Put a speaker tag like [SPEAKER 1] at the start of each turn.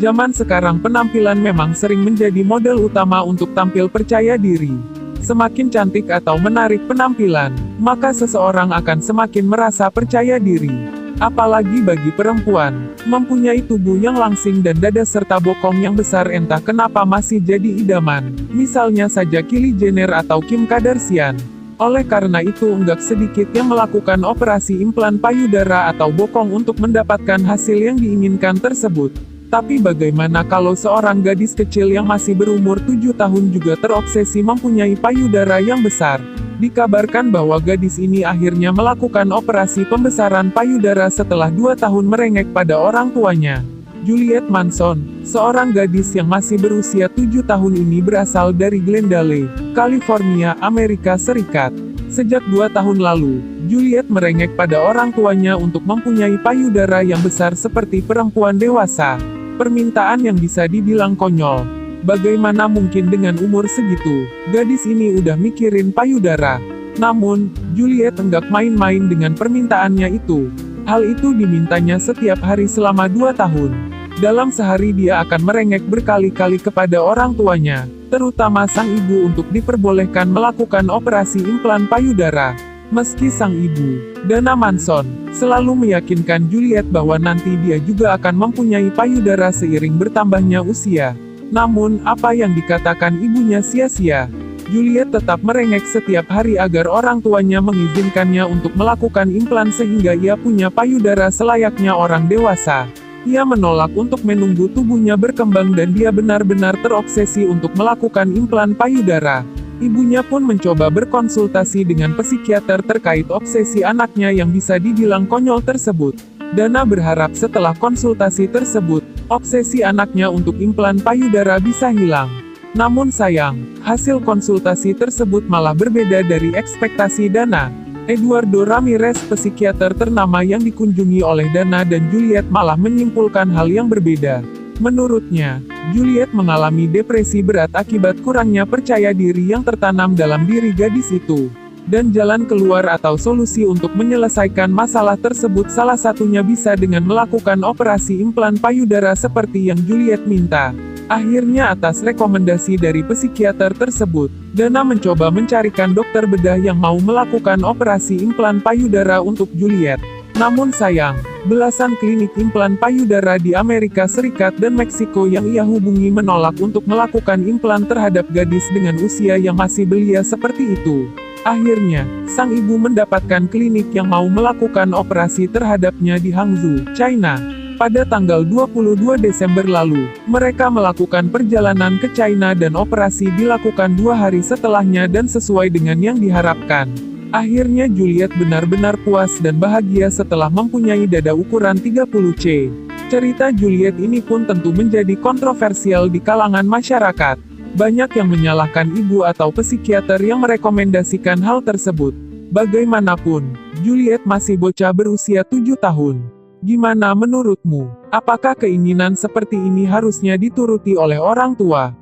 [SPEAKER 1] Zaman sekarang penampilan memang sering menjadi model utama untuk tampil percaya diri. Semakin cantik atau menarik penampilan, maka seseorang akan semakin merasa percaya diri. Apalagi bagi perempuan, mempunyai tubuh yang langsing dan dada serta bokong yang besar entah kenapa masih jadi idaman. Misalnya saja Kylie Jenner atau Kim Kardashian. Oleh karena itu enggak sedikit yang melakukan operasi implan payudara atau bokong untuk mendapatkan hasil yang diinginkan tersebut. Tapi bagaimana kalau seorang gadis kecil yang masih berumur 7 tahun juga terobsesi mempunyai payudara yang besar? Dikabarkan bahwa gadis ini akhirnya melakukan operasi pembesaran payudara setelah 2 tahun merengek pada orang tuanya. Juliet Manson, seorang gadis yang masih berusia 7 tahun ini berasal dari Glendale, California, Amerika Serikat. Sejak 2 tahun lalu, Juliet merengek pada orang tuanya untuk mempunyai payudara yang besar seperti perempuan dewasa. Permintaan yang bisa dibilang konyol. Bagaimana mungkin dengan umur segitu, gadis ini udah mikirin payudara. Namun, Juliet enggak main-main dengan permintaannya itu. Hal itu dimintanya setiap hari selama 2 tahun. Dalam sehari dia akan merengek berkali-kali kepada orang tuanya, terutama sang ibu untuk diperbolehkan melakukan operasi implan payudara. Meski sang ibu, Dana Manson, selalu meyakinkan Juliet bahwa nanti dia juga akan mempunyai payudara seiring bertambahnya usia. Namun, apa yang dikatakan ibunya sia-sia. Juliet tetap merengek setiap hari agar orang tuanya mengizinkannya untuk melakukan implan sehingga ia punya payudara selayaknya orang dewasa. Ia menolak untuk menunggu tubuhnya berkembang dan dia benar-benar terobsesi untuk melakukan implan payudara. Ibunya pun mencoba berkonsultasi dengan psikiater terkait obsesi anaknya yang bisa dibilang konyol tersebut. Dana berharap setelah konsultasi tersebut, obsesi anaknya untuk implan payudara bisa hilang. Namun sayang, hasil konsultasi tersebut malah berbeda dari ekspektasi Dana. Eduardo Ramirez, psikiater ternama yang dikunjungi oleh Dana dan Juliet malah menyimpulkan hal yang berbeda. Menurutnya, Juliet mengalami depresi berat akibat kurangnya percaya diri yang tertanam dalam diri gadis itu. Dan jalan keluar atau solusi untuk menyelesaikan masalah tersebut salah satunya bisa dengan melakukan operasi implan payudara seperti yang Juliet minta. Akhirnya atas rekomendasi dari psikiater tersebut, Dana mencoba mencarikan dokter bedah yang mau melakukan operasi implan payudara untuk Juliet. Namun sayang, belasan klinik implan payudara di Amerika Serikat dan Meksiko yang ia hubungi menolak untuk melakukan implan terhadap gadis dengan usia yang masih belia seperti itu. Akhirnya, sang ibu mendapatkan klinik yang mau melakukan operasi terhadapnya di Hangzhou, China. Pada tanggal 22 Desember lalu, mereka melakukan perjalanan ke China dan operasi dilakukan 2 hari setelahnya dan sesuai dengan yang diharapkan. Akhirnya Juliet benar-benar puas dan bahagia setelah mempunyai dada ukuran 30 cm. Cerita Juliet ini pun tentu menjadi kontroversial di kalangan masyarakat. Banyak yang menyalahkan ibu atau psikiater yang merekomendasikan hal tersebut. Bagaimanapun, Juliet masih bocah berusia 7 tahun. Gimana menurutmu? Apakah keinginan seperti ini harusnya dituruti oleh orang tua?